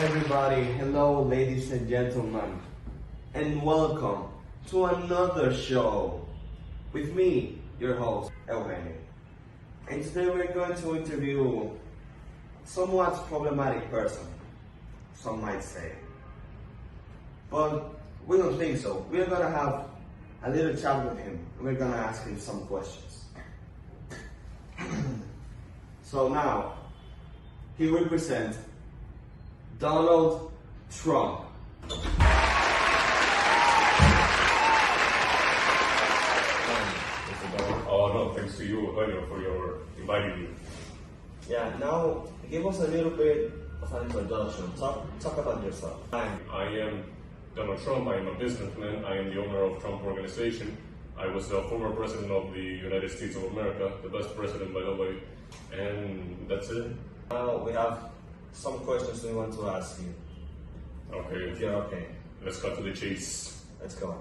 everybody, hello ladies and gentlemen, and welcome to another show with me, your host, Eugenio. And today we're going to interview somewhat problematic person, some might say. But we don't think so. We're gonna have a little chat with him, and we're gonna ask him some questions. So now, he represents Donald Trump. Oh no, thanks to you, Eugenio, for your inviting me. Yeah, now give us a little bit of an introduction. Talk about yourself. I am Donald Trump. I am a businessman. I am the owner of Trump Organization. I was the former president of the United States of America, the best president, by the way. And that's it. Now we have some questions we want to ask you. Okay. If you're okay. Let's cut to the chase. Let's go.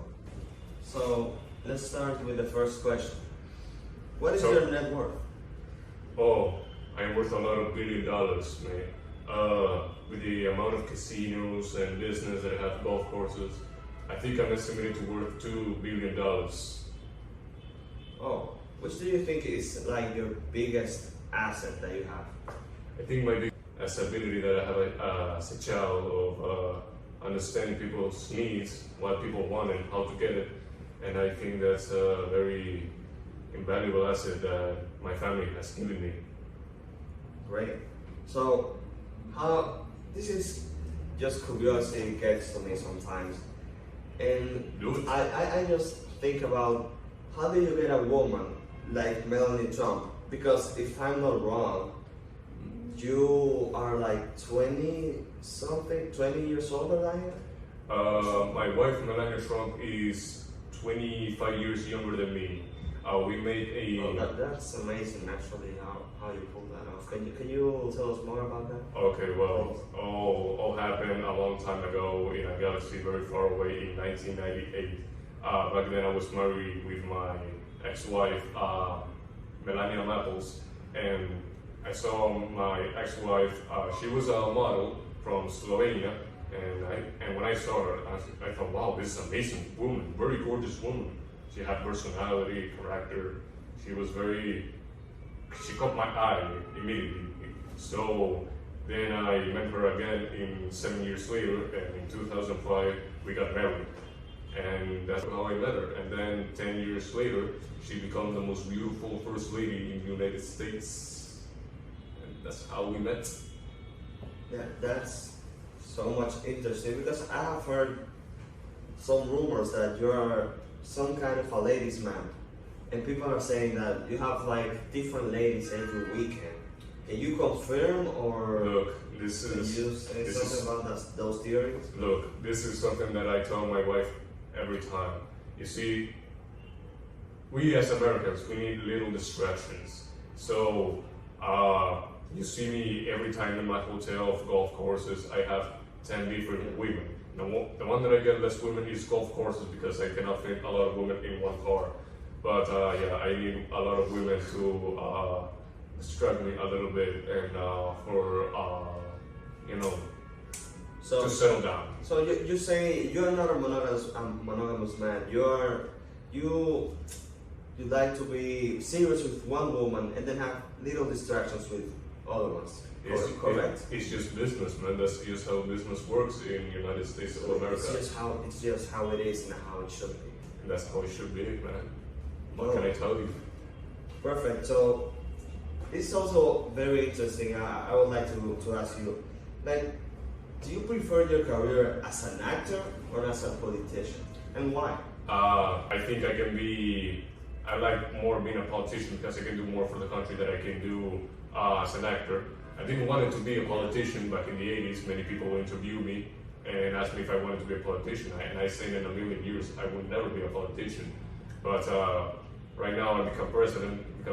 So let's start with the first question. What is So- your net worth? Oh, I am worth a lot of $1 billion, man. With the amount of casinos and business that I have, golf courses, I think I'm estimated to worth $2 billion. Oh, which do you think is like your biggest asset that you have? I think my biggest ability that I have as a child of understanding people's needs, what people want and how to get it. And I think that's a very invaluable asset that my family has given me. Great. So, this is just curiosity gets to me sometimes. And Do it. I just think about how do you get a woman like Melanie Trump? Because if I'm not wrong, you are like 20 something, 20 years older than I am? My wife, Melania Trump, is 25 years younger than me. We made a... Oh, that's amazing actually, how you pulled that off. Can you tell us more about that? Okay, well, all happened a long time ago in a galaxy very far away in 1998. Back then I was married with my ex-wife, Melania Maples, and I saw my ex-wife, she was a model from Slovenia, and when I saw her, I thought, wow, this is an amazing woman, very gorgeous woman. She had personality, character. She caught my eye immediately. So then I met her again 7 years later, and in 2005 we got married. And that's how I met her. And then 10 years later, she became the most beautiful first lady in the United States. And that's how we met. Yeah, that's so much interesting because I have heard some rumors that you are some kind of a ladies' man, and people are saying that you have like different ladies every weekend. Can you confirm or Look, this can is... you say this something is- about those theories? Look, this is something that I tell my wife every time. You see, we as Americans, we need little distractions. So, you see me every time in my hotel, golf courses, I have 10 different women. The one that I get less women is golf courses because I cannot fit a lot of women in one car. But yeah, I need a lot of women to distract me a little bit and to settle down. So you say you're not a monogamous man. You like to be serious with one woman and then have little distractions with other ones. Correct? It's just business, man. That's just how business works in the United States of America. It's just how it is and how it should be. And that's how it should be, man. What Well, can I tell you? Perfect. So this is also very interesting. I would like to ask you, like, do you prefer your career as an actor or as a politician, and why? I think I like more being a politician because I can do more for the country than I can do as an actor. I didn't want to be a politician back in the 80s. Many people would interview me and ask me if I wanted to be a politician. And I said in a million years, I would never be a politician. But right now I become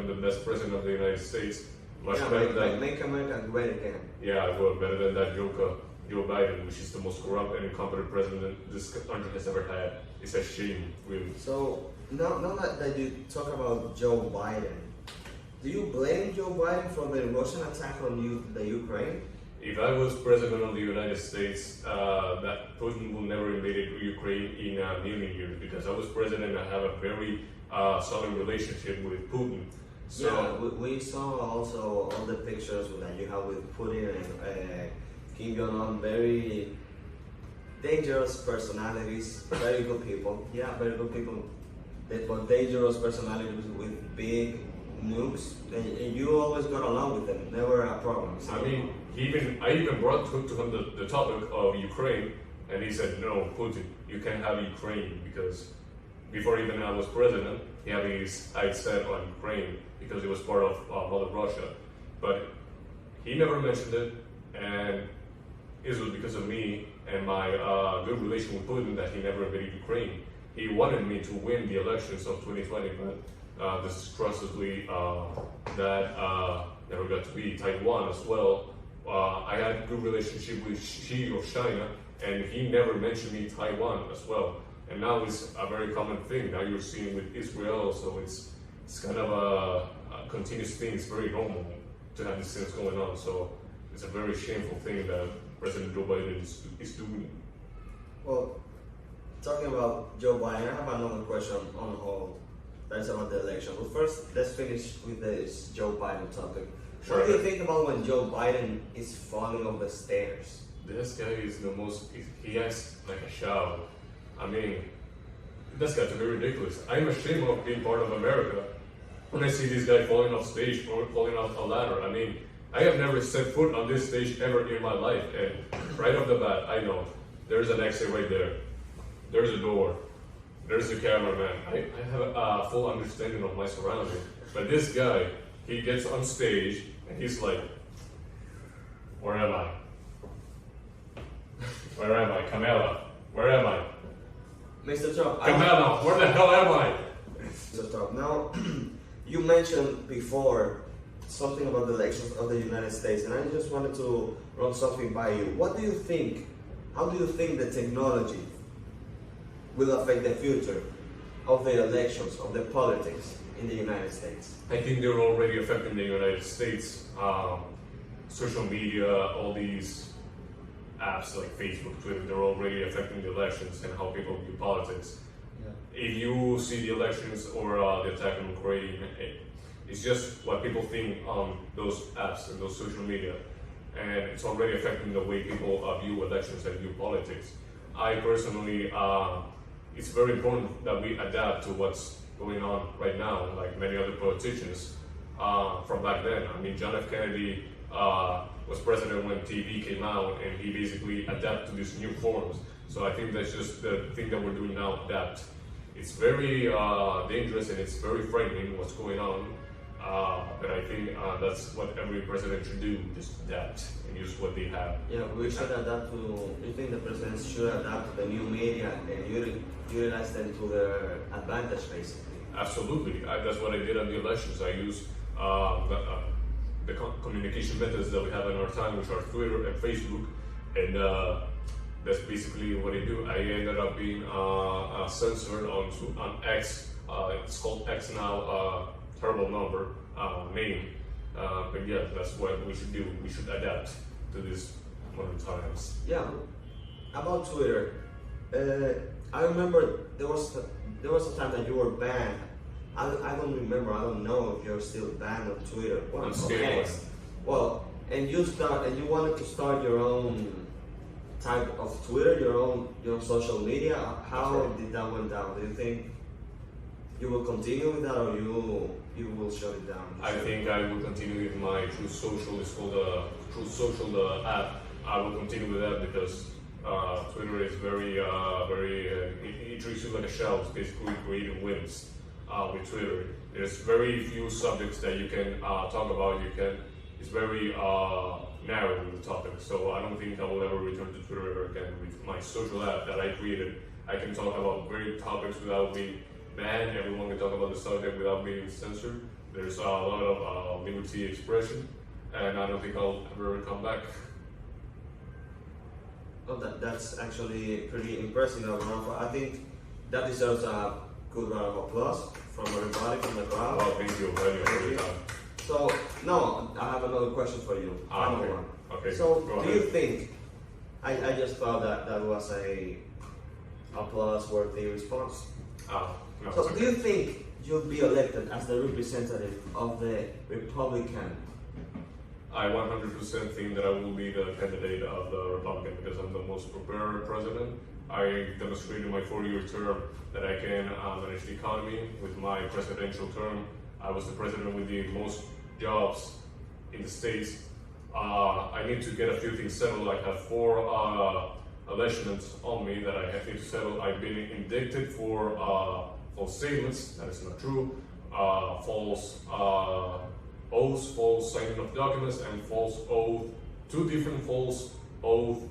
the best president of the United States. Much better than... Make America great again. Yeah, well, better than that Joe Biden, which is the most corrupt and incompetent president this country has ever had. It's a shame, really. So now that you talk about Joe Biden, do you blame Joe Biden for the Russian attack on the Ukraine? if I was president of the United States, that Putin will never invade Ukraine in a million years, because I was president. I have a very solid relationship with Putin. So yeah, we saw also all the pictures that you have with Putin and Kim Jong-un, very dangerous personalities, very good people. Yeah, very good people, but dangerous personalities with big nukes, and you always got along with them, never a problem. So, I mean, I even brought to him the topic of Ukraine, and he said, "No, Putin, you can't have Ukraine," because before even I was president, he had his eyes set on Ukraine because it was part of Mother Russia. But he never mentioned it, and it was because of me and my good relation with Putin that he never invaded Ukraine. He wanted me to win the elections of 2020, but disastrously that never got to be. Taiwan as well. I had a good relationship with Xi of China, and he never mentioned me Taiwan as well. And now it's a very common thing. Now you're seeing with Israel, so it's kind of a continuous thing. It's very normal to have these things going on. So it's a very shameful thing that President Joe Biden is doing. well, talking about Joe Biden, I have another question on hold. That's about the election. But first, let's finish with this Joe Biden topic. Sure. What do you think about when Joe Biden is falling off the stairs? This guy is the most, he acts like a child. I mean, that's got to be ridiculous. I'm ashamed of being part of America when I see this guy falling off stage or falling off a ladder. I mean, I have never set foot on this stage ever in my life, and right off the bat, I know there's an exit right there. There's a door. There's the cameraman. I have a full understanding of my surroundings. But this guy, he gets on stage and he's like, "Where am I? Where am I? Camilla, where am I? Mr. Trump, Camilla, where the hell am I?" Mr. Trump, now, you mentioned before something about the elections of the United States, and I just wanted to run something by you. What do you think? How do you think the technology will affect the future of the elections, of the politics in the United States? I think they're already affecting the United States. Social media, all these apps like Facebook, Twitter, they're already affecting the elections and how people view politics. Yeah. If you see the elections or the attack on Ukraine, it's just what people think on those apps and those social media. And it's already affecting the way people view elections and view politics. I personally, it's very important that we adapt to what's going on right now, like many other politicians from back then. I mean, John F. Kennedy was president when TV came out, and he basically adapted to these new forms. So I think that's just the thing that we're doing now, adapt. It's very dangerous and it's very frightening what's going on. But I think that's what every president should do, just adapt and use what they have. Yeah, we should adapt to, you think the presidents should adapt to the new media and utilize them to their advantage, basically? Absolutely. That's what I did on the elections. I used the communication methods that we have in our time, which are Twitter and Facebook, and that's basically what I do. I ended up being censored on X. It's called X now. Terrible number, name. But yeah, that's what we should do. We should adapt to these modern times. Yeah, about Twitter, I remember there was a time that you were banned. I don't remember. I don't know if you're still banned on Twitter. Well, I'm still X. Well, and you wanted to start your own type of Twitter, your own social media. How did that went down? Do you think you will continue with that, or you will shut it down? I think I will continue with my Truth Social. It's called Truth Social app. I will continue with that because Twitter is very, it treats you like a shell. It's basically creating whims with Twitter. There's very few subjects that you can talk about. It's very narrow with the topic. So I don't think I will ever return to Twitter ever again. With my social app that I created, I can talk about very topics without being banned. Everyone can talk about the subject without being censored. There's a lot of liberty expression, and I don't think I'll ever come back. Well, that's actually pretty impressive. I think that deserves a good round of applause from everybody, from the crowd. Well, thank you very much for your time. So No, I have another question for you. Final Okay. one. Okay. So, go do ahead. you think? I just thought that was a applause-worthy response. No, So, it's do you okay. think you'll be elected as the representative of the Republican? I 100% think that I will be the candidate of the Republican because I'm the most prepared president. I demonstrated in my 4-year term that I can manage the economy. With my presidential term, I was the president with the most jobs in the States. I need to get a few things settled. I have 4 elections on me that I need to settle. I've been indicted for false statements. That is not true. False oaths, false signing of documents, and false oath. 2 different false oath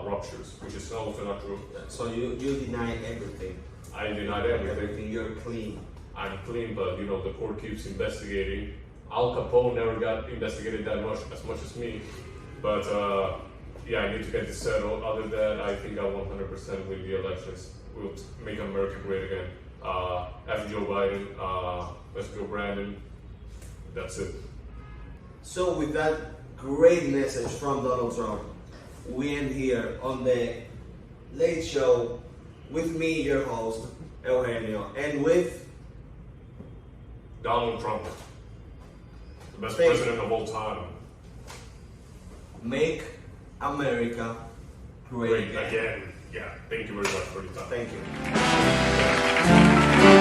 ruptures, which is also not true. So you deny everything. I denied everything. You're clean. I'm clean, but you know the court keeps investigating. Al Capone never got investigated that much as me, but yeah, I need to get this settled. Other than that, I think I 100% win the elections. We'll make America great again. F. Joe Biden, let's go Brandon. That's it. So with that great message from Donald Trump, we end here on the Late Show with me, your host, Eugenio, and with Donald Trump, the best Thank you. president of all time. Make America Great Great again. Yeah, thank you very much for your time. Thank you.